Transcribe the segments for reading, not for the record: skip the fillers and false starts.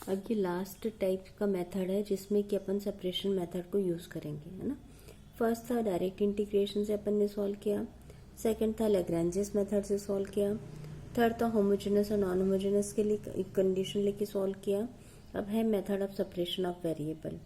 अब ये last type का मेथड है जिसमें कि अपन सेपरेशन मेथड को यूज़ करेंगे, है ना। फर्स्ट था डायरेक्ट इंटीग्रेशन से अपन ने सॉल्व किया, सेकंड था लैग्रेंजेस मेथड से सॉल्व किया, थर्ड था होमोजेनस और नॉन होमोजेनस के लिए कंडीशन लेके सॉल्व किया। अब है method of separation of variable.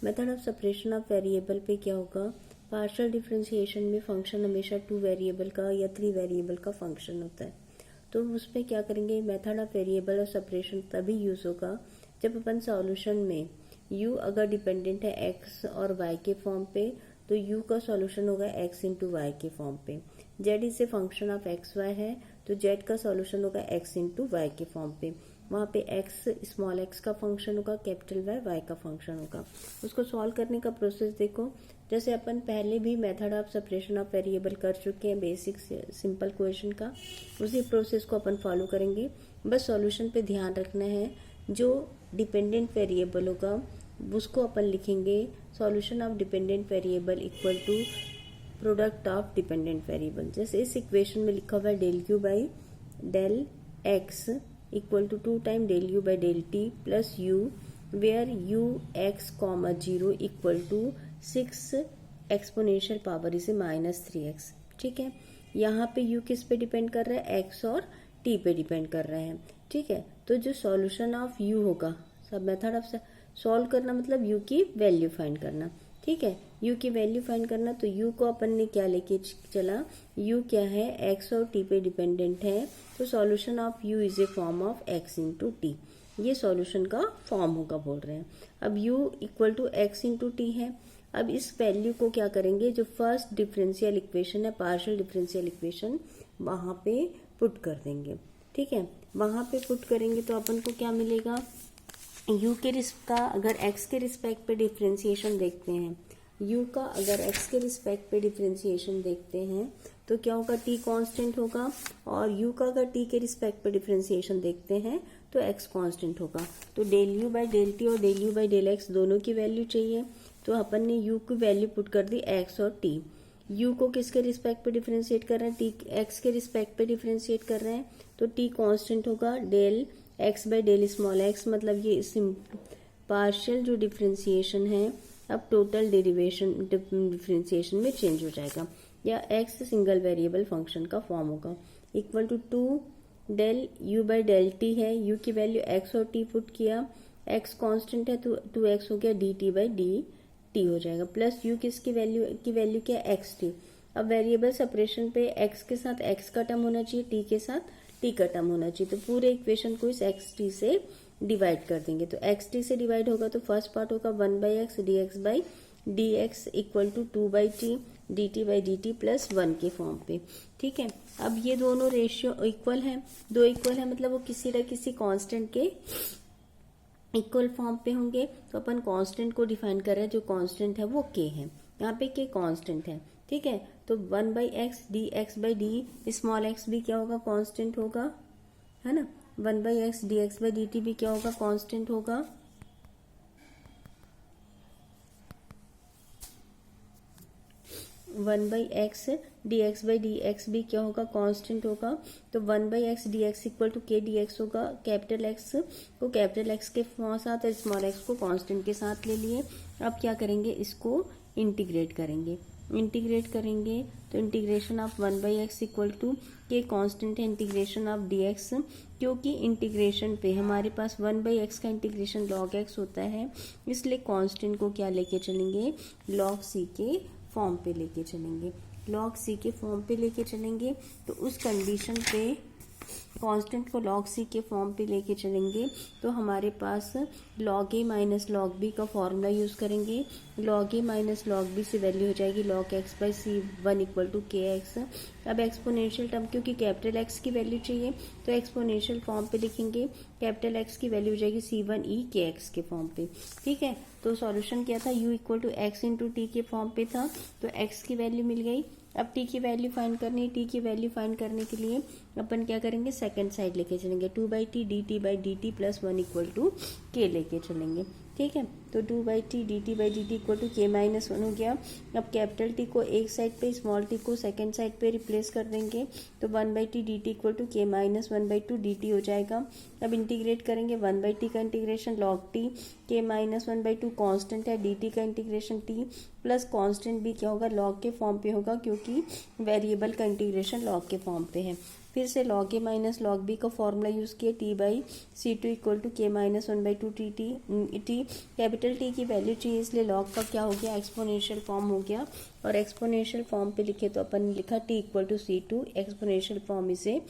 Method of separation of variable पे क्या होगा, पार्शियल डिफरेंशिएशन में फंक्शन हमेशा 2 वेरिएबल का या 3 वेरिएबल का फंक्शन होता है। तो उसमें क्या करेंगे, मेथड ऑफ वेरिएबल और सेपरेशन तभी यूज होगा जब अपन सॉल्यूशन में u अगर डिपेंडेंट है x और y के फॉर्म पे तो u का सॉल्यूशन होगा x इंटू वाई के फॉर्म पे। z is a function of x y है तो z का सॉल्यूशन होगा x इंटू वाई के फॉर्म पे। वहां पे x स्मॉल x का फंक्शन होगा, कैपिटल y का फंक्शन होगा। उसको सॉल्व करने का प्रोसेस देखो, जैसे अपन पहले भी method of separation of variable कर चुके हैं बेसिक सिंपल क्वेश्चन का, उसी प्रोसेस को अपन फॉलो करेंगे। बस सॉल्यूशन पे ध्यान रखना है, जो डिपेंडेंट वेरिएबल होगा उसको अपन लिखेंगे solution of dependent variable equal to product of dependent variable. जैसे इस इक्वेशन में लिखा हुआ है del q by del x equal to 2 time del u by del t plus u, where u x comma 0 equal to 6 exponential power इसे -3x। ठीक है, यहाँ पे u किस पे डिपेंड कर रहा है, x और t पे डिपेंड कर रहा है। ठीक है, तो जो सॉल्यूशन ऑफ u होगा, सब मेथड ऑफ सॉल्व करना मतलब u की वैल्यू फाइंड करना। ठीक है, u की वैल्यू फाइंड करना, तो u को अपन ने क्या लेके चला, u क्या है, x और t पे डिपेंडेंट है, तो solution of u is a form of x into t. ये सॉल्यूशन का फॉर्म होगा बोल रहे हैं। अब u equal to x into t है। अब इस वैल्यू को क्या करेंगे, जो फर्स्ट डिफरेंशियल इक्वेशन है, पार्शियल डिफरेंशियल इक्वेशन, वहां पे पुट कर देंगे। ठीक है, वहां पे पुट करेंगे तो अपन को क्या मिलेगा, u के का अगर x के रिस्पेक्ट पे डिफरेंशिएशन देखते हैं, u का अगर x के रिस्पेक्ट पे डिफरेंशिएशन देखते हैं तो क्या होगा, t कांस्टेंट होगा, और u का अगर t के रिस्पेक्ट पे डिफरेंशिएशन देखते हैं तो x कांस्टेंट होगा। तो del u by del t और del u by del x दोनों की वैल्यू चाहिए, तो अपन ने u की वैल्यू पुट कर दी x और t। u को किसके रिस्पेक्ट पे डिफरेंशिएट कर रहे हैं, t x के रिस्पेक्ट पे डिफरेंशिएट कर रहे हैं, तो t कांस्टेंट होगा del x by del small x, मतलब ये पार्शियल जो डिफरेंशिएशन है अब टोटल डेरिवेशन डिफरेंशिएशन में चेंज हो जाएगा, या x सिंगल वेरिएबल फंक्शन का फॉर्म होगा, equal to 2 del u by del t है, u की वैल्यू x और t पुट किया, x कांस्टेंट है तो 2x हो गया, dt बाई dt हो जाएगा, प्लस u किसकी वैल्यू क्या है, xt। अब वेरिएबल सेपरेशन पे x के साथ x का टर्म होना चाहिए, t के साथ t का टर्म होना चाहिए, तो पूरे इक्वेशन को इस xt से डिवाइड कर देंगे। तो xt से डिवाइड होगा तो फर्स्ट पार्ट होगा 1 by x dx by dx equal to 2 by t dt by dt plus 1 के फॉर्म पे। ठीक है, अब ये दोनों रेशियो इक्वल है, दो इक्वल है मतलब वो किसी न किसी कांस्टेंट के इक्वल फॉर्म पे होंगे, तो अपन कांस्टेंट को डिफाइन कर रहे हैं, जो कांस्टेंट है वो k है, यहाँ पे k कांस्टेंट है। ठीक है, तो 1 by x d x by d small x भी क्या होगा, कांस्टेंट होगा, है ना। 1 by x d x by d t भी क्या होगा, कांस्टेंट होगा। 1 by x d x by d x भी क्या होगा, कांस्टेंट होगा। तो 1 by x d x equal to k d x होगा, कैपिटल एक्स को कैपिटल एक्स के साथ और स्मॉल एक्स को कांस्टेंट के साथ ले लिए। अब क्या करेंगे, इसको इंटीग्रेट करेंगे, इंटीग्रेट करेंगे तो integration of 1 by x equal to k constant है इंटीग्रेशन ऑफ डी एक्स, क्योंकि इंटीग्रेशन पे हमारे पास 1 बाई एक्स का इंटीग्रेशन लॉग एक्स होता है, इसलिए कांस्टेंट को क्या लेके चलेंगे, लॉग सी के फॉर्म पे लेके चलेंगे, लॉग सी के फॉर्म पे लेके चलेंगे। तो उस कंडीशन पे कांस्टेंट को लॉग सी के फॉर्म पे लेके चलेंगे तो हमारे पास log a minus log b का फॉर्मूला यूज करेंगे, log a minus log b से वैल्यू हो जाएगी log x by c 1 equal to k x. अब एक्सपोनेंशियल टर्म, क्योंकि कैपिटल एक्स की वैल्यू चाहिए तो एक्सपोनेंशियल फॉर्म पे लिखेंगे, कैपिटल एक्स की वैल्यू हो जाएगी c1 e के एक्स के फॉर्म पे। ठीक है, तो सॉल्यूशन क्या था, u equal to x into t के फॉर्म पे था, तो x की वैल्यू मिल गई। अब t की वैल्यू फाइंड करनी है, t की वैल्यू फाइंड करने के लिए अपन क्या करेंगे, सेकंड साइड लेके चलेंगे, 2 by t d t by d t plus 1 equal to k लेके चलेंगे। ठीक है। तो 2/t dt/dt equal to k-1 हो गया। अब कैपिटल टी को एक साइड पे, स्मॉल टी को सेकंड साइड पे रिप्लेस कर देंगे, तो 1/t dt equal to k-1/2 dt हो जाएगा। अब इंटीग्रेट करेंगे, 1/t का integration log t, k-1/2 constant है, dt का इंटीग्रेशन t प्लस कांस्टेंट भी क्या होगा, log के फॉर्म पे होगा, क्योंकि वेरिएबल का इंटीग्रेशन log के फॉर्म पे है। फिर से log a minus log b का फॉर्मूला यूज किया, t/c2 equal to k-1/2 t। Capital t की वैल्यू चाहिए, इसलिए log का क्या हो गया, एक्सपोनेंशियल फॉर्म हो गया। और एक्सपोनेंशियल फॉर्म पे लिखे तो अपन लिखा t equal to c2, exponential form इसे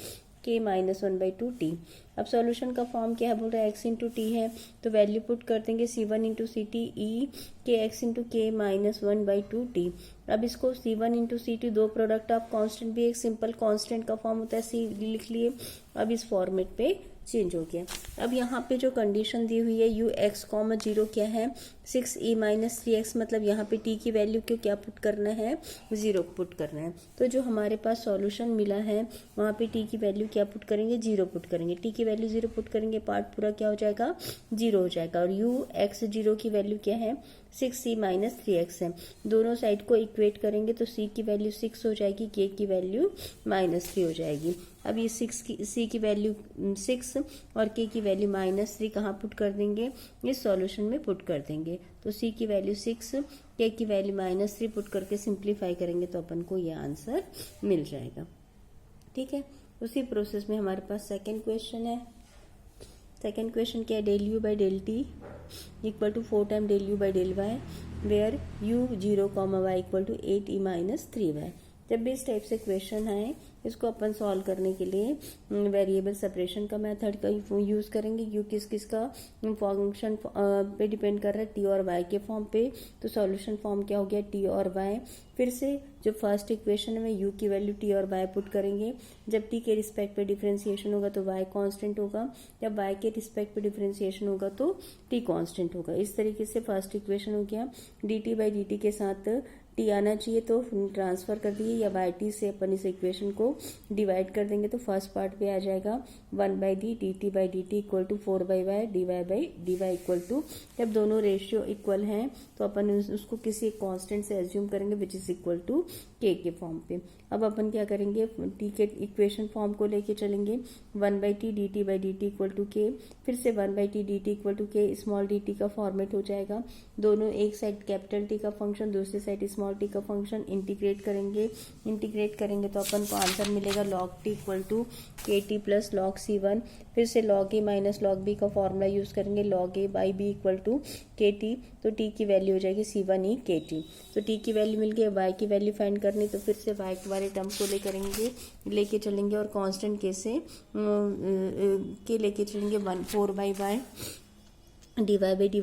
k-1/2 t। अब सॉल्यूशन का फॉर्म क्या है, बोल रहा है x इंटू टी है, तो वैल्यू पुट कर देंगे c1 into C T E के x इंटू k-1/2 t। अब इसको c1 इंटू सी टी, दो प्रोडक्ट ऑफ कांस्टेंट भी एक सिंपल कांस्टेंट का फॉर्म होता है, c लिख लिए। अब इस फॉर्मेट पे चेंज हो गया। अब यहाँ पे जो कंडीशन दी हुई है u(x,0) क्या है, 6e-3x, मतलब यहाँ पे t की वैल्यू को क्या पुट करना है, 0 पुट करना है। तो जो हमारे पास सॉल्यूशन मिला है वहाँ पे t की वैल्यू क्या पुट करेंगे, 0 पुट करेंगे। t की वैल्यू 0 पुट करेंगे, पार्ट पूरा क्या हो जाएगा, 0 हो जाएगा। और u(x0) की वैल्यू क्या है, 6e-3x है। दोनों साइड को इक्वेट करेंगे तो c की वैल्यू 6 हो जाएगी, k की वैल्यू -3 हो जाएगी। अब ये c की वैल्यू 6 और k की वैल्यू -3 कहाँ पुट कर देंगे, इस सॉल्यूशन में पुट कर देंगे। तो c की वैल्यू 6, k की वैल्यू -3 पुट करके सिंप्लीफाई करेंगे तो अपन को ये आंसर मिल जाएगा। ठीक है। उसी प्रोसेस में हमारे पास सेकेंड क्वेश्चन है। सेकेंड क्वेश्चन क्या है, del u by del t equal to 4 time del u by del y where u0, y equal to 8e-3y। जब भी इस टाइप से क्वेश्चन आए, इसको अपन सॉल्व करने के लिए वेरिएबल सेपरेशन का मेथड का यूज़ करेंगे। यू किस किस का फंक्शन पे डिपेंड कर रहा है, टी और वाई के फॉर्म पे, तो सॉल्यूशन फॉर्म क्या हो गया, टी और वाई। फिर से जो फर्स्ट इक्वेशन में यू की वैल्यू टी और वाई पुट करेंगे, जब टी के रिस्पेक्ट पे डिफरेंशिएशन होगा तो वाई कांस्टेंट होगा, जब वाई के रिस्पेक्ट पे डिफरेंशिएशन होगा तो टी कांस्टेंट होगा। इस तरीके से फर्स्ट इक्वेशन हो गया। dt बाई dt के साथ टी आना चाहिए तो ट्रांसफर कर दिए, या बाई टी से अपन इस इक्वेशन को डिवाइड कर देंगे तो फर्स्ट पार्ट पे आ जाएगा 1/d dt by dt equal to 4/y dy by dy equal to, जब दोनों रेशियो इक्वल हैं तो अपन उसको किसी एक कांस्टेंट से एज्यूम करेंगे which is equal to k के फॉर्म पे। अब अपन क्या करेंगे, t के इक्वेशन फॉर्म को लेके चलेंगे, 1/t dt by dt equal to k, फिर से 1/t dt equal to k, small dt का फॉर्मेट हो जाएगा। दोनों एक साइड कैपिटल टी का फंक्शन, दूसरी साइड स्मॉल टी का फंक्शन, इंटीग्रेट करेंगे तो अपन को आंसर मिलेगा log t equal to k t plus log c1। फिर से log a minus log b का फॉर्मूला यूज करेंगे, log a by b equal to k T, तो t की वैल्यू हो जाएगी c1e के टी। तो t की वैल्यू मिल गई, y की वैल्यू फाइंड करनी, तो फिर से y के वाले टर्म को लेके चलेंगे और कांस्टेंट के से के लेके चलेंगे 4/y dy by dy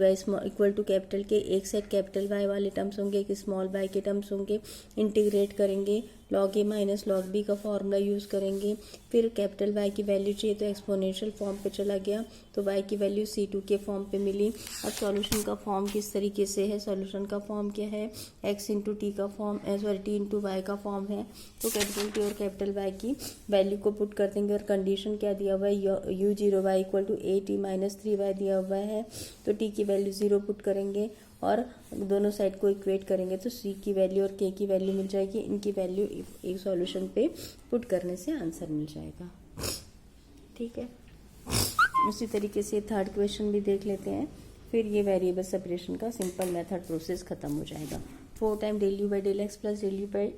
equal to capital k, एक साइड कैपिटल y वाले टर्म्स होंगे, एक स्मॉल y के टर्म्स होंगे, इंटीग्रेट करेंगे, log a minus log b का फॉर्मूला यूज़ करेंगे। फिर कैपिटल y की वैल्यू चाहिए तो एक्सपोनेंशियल फॉर्म पे चला गया, तो y की वैल्यू c2 के फॉर्म पे मिली। अब सॉल्यूशन का फॉर्म किस तरीके से है, सॉल्यूशन का फॉर्म क्या है, x इंटू टी का फॉर्म, t इंटू वाई का फॉर्म है, तो कैपिटल टी और कैपिटल y की वैल्यू को पुट कर देंगे। और कंडीशन क्या दिया हुआ है, u0y इक्वल टू 8e-3y दिया हुआ है, तो t की वैल्यू 0 पुट करेंगे और दोनों साइड को इक्वेट करेंगे तो c की वैल्यू और k की वैल्यू मिल जाएगी। इनकी वैल्यू एक सॉल्यूशन पे पुट करने से आंसर मिल जाएगा। ठीक है। उसी तरीके से थर्ड क्वेश्चन भी देख लेते हैं, फिर ये वेरिएबल सेपरेशन का सिंपल मेथड प्रोसेस खत्म हो जाएगा। 4 time del u by del x plus del u by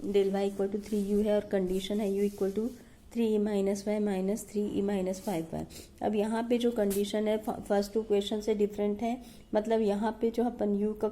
del y equal to 3u है, और कंडीशन है u equal to 3e minus y minus 3e minus 5y। अब यहाँ पे जो कंडीशन है फर्स्ट टू क्वेश्चन से डिफरेंट है, मतलब यहाँ पे जो अपन u का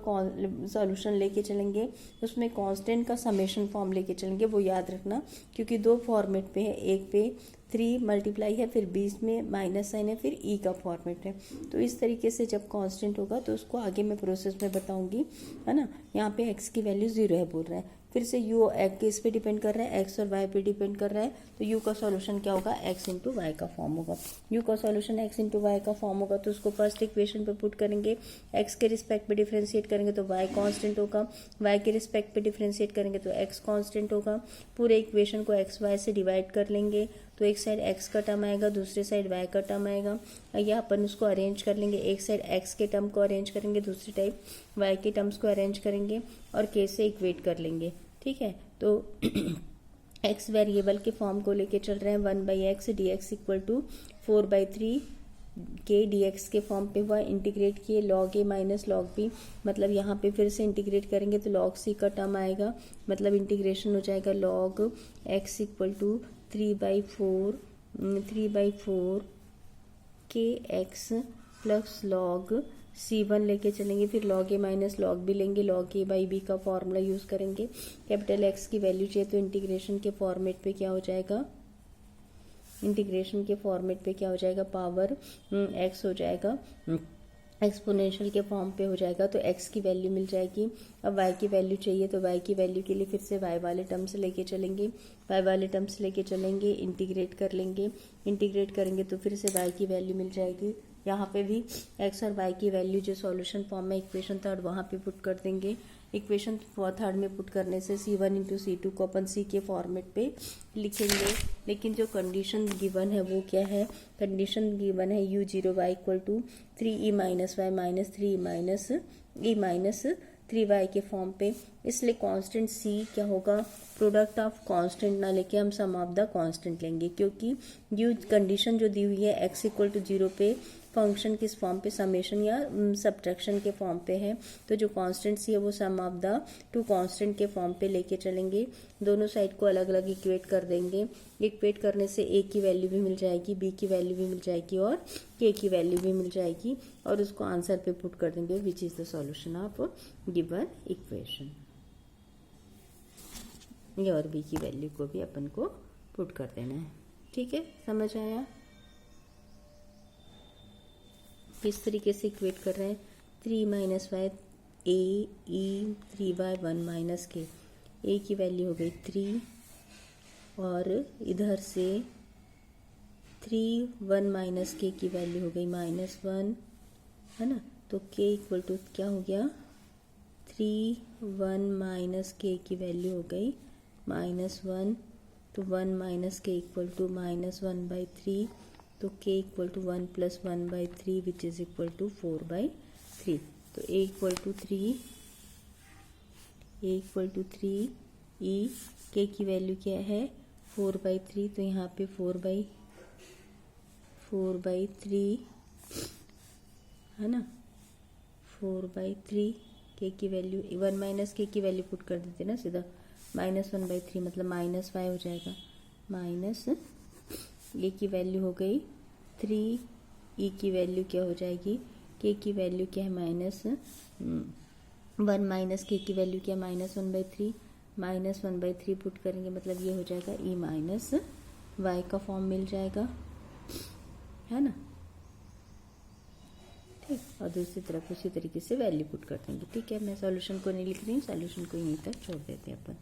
सॉल्यूशन लेके चलेंगे उसमें कांस्टेंट का समेशन फॉर्म लेके चलेंगे, वो याद रखना, क्योंकि दो फॉर्मेट पे है, एक पे 3 मल्टीप्लाई है, फिर बीच में माइनस साइन है, फिर e का फॉर्मेट है। तो इस तरीके से जब कांस्टेंट होगा तो उसको आगे मैं प्रोसेस में बताऊंगी, है ना। यहाँ पे x की वैल्यू 0 है बोल रहा है, फिर से u किस पे डिपेंड कर रहा है, x और y पे डिपेंड कर रहा है, तो u का सॉल्यूशन क्या होगा, x इंटू वाई का फॉर्म होगा। u का सॉल्यूशन x इंटू वाई का फॉर्म होगा, तो उसको फर्स्ट इक्वेशन पे पुट करेंगे, x के रिस्पेक्ट पे डिफरेंशिएट करेंगे तो y कांस्टेंट होगा, y के रिस्पेक्ट पे डिफरेंशिएट करेंगे तो x कांस्टेंट होगा। पूरे इक्वेशन को x y से डिवाइड कर लेंगे तो एक साइड x का टर्म आएगा, दूसरे साइड y का टर्म आएगा। या अपन उसको अरेंज कर लेंगे, एक साइड x के टर्म को अरेंज करेंगे, दूसरी टाइप y के टर्म्स को अरेंज करेंगे और k से इक्वेट कर लेंगे। ठीक है, तो x वेरिएबल के फॉर्म को लेके चल रहे हैं, 1/x dx इक्वल टू 4/3 के dx के फॉर्म पे हुआ, इंटीग्रेट किए log a minus log b, मतलब यहाँ पे फिर से इंटीग्रेट करेंगे तो log c का टर्म आएगा, मतलब इंटीग्रेशन हो जाएगा log x इक्वल टू 3/4 के x प्लस log c1 लेके चलेंगे, फिर log a minus log b लेंगे, log a बाई b का फॉर्मूला यूज़ करेंगे। कैपिटल x की वैल्यू चाहिए तो इंटीग्रेशन के फॉर्मेट पे क्या हो जाएगा, इंटीग्रेशन के फॉर्मेट पे क्या हो जाएगा, पावर x हो जाएगा, एक्सपोनेंशियल के फॉर्म पे हो जाएगा, तो x की वैल्यू मिल जाएगी। अब y की वैल्यू चाहिए तो y की वैल्यू के लिए फिर से y वाले टर्म से लेके चलेंगे, y वाले टर्म से लेके चलेंगे, इंटीग्रेट कर लेंगे, इंटीग्रेट करेंगे तो फिर से y की वैल्यू मिल जाएगी। यहाँ पे भी x और y की वैल्यू जो सॉल्यूशन फॉर्म में इक्वेशन थर्ड वहाँ पे पुट कर देंगे। इक्वेशन थर्ड में पुट करने से C1 इंटू C2 को अपन C के फॉर्मेट पे लिखेंगे, लेकिन जो कंडीशन गिवन है वो क्या है, कंडीशन गिवन है u0y equal to 3e minus y minus 3e minus 3y के फॉर्म पे, इसलिए कांस्टेंट c क्या होगा, प्रोडक्ट ऑफ कांस्टेंट ना लेके हम सम ऑफ द कांस्टेंट लेंगे, क्योंकि यू कंडीशन जो दी हुई है x इक्वल टू 0 पे फंक्शन किस फॉर्म पे, समेशन या सब्ट्रैक्शन के फॉर्म पे है, तो जो कांस्टेंट सी है वो सम ऑफ द टू कांस्टेंट के फॉर्म पे लेके चलेंगे। दोनों साइड को अलग अलग इक्वेट कर देंगे, इक्वेट करने से a की वैल्यू भी मिल जाएगी, b की वैल्यू भी मिल जाएगी और k की वैल्यू भी मिल जाएगी, और उसको आंसर पे पुट कर देंगे which is the solution of given equation. ये और b की वैल्यू को भी अपन को पुट कर देना है। ठीक है, समझ आया? किस तरीके से इक्वेट कर रहे हैं, 3 माइनस वाई ए ई 3y 1 माइनस के, ए की वैल्यू हो गई 3 और इधर से 3 1 माइनस के की वैल्यू हो गई -1, है ना, तो k इक्वल टू क्या हो गया, 3 1 माइनस के की वैल्यू हो गई -1, तो 1 माइनस के इक्वल टू -1/3, तो k equal to 1 plus 1/3 which is equal to 4/3, तो a equal to 3 e, k की वैल्यू क्या है 4/3, तो यहाँ पे 4/3 है ना, 4/3 k की वैल्यू 1 माइनस के की वैल्यू पुट कर देते ना सीधा, -1/3 मतलब -y हो जाएगा, माइनस ए की वैल्यू हो गई 3, ई की वैल्यू क्या हो जाएगी, के की वैल्यू क्या है -1 माइनस के की वैल्यू क्या है -1/3, -1/3 पुट करेंगे मतलब ये हो जाएगा ई माइनस वाई का फॉर्म मिल जाएगा, है ना। ठीक, और दूसरी तरफ उसी तरीके से वैल्यू पुट कर देंगे। ठीक है, मैं सॉल्यूशन को नहीं लिख रही हूँ, सॉल्यूशन को यहीं तक छोड़ देते हैं अपन।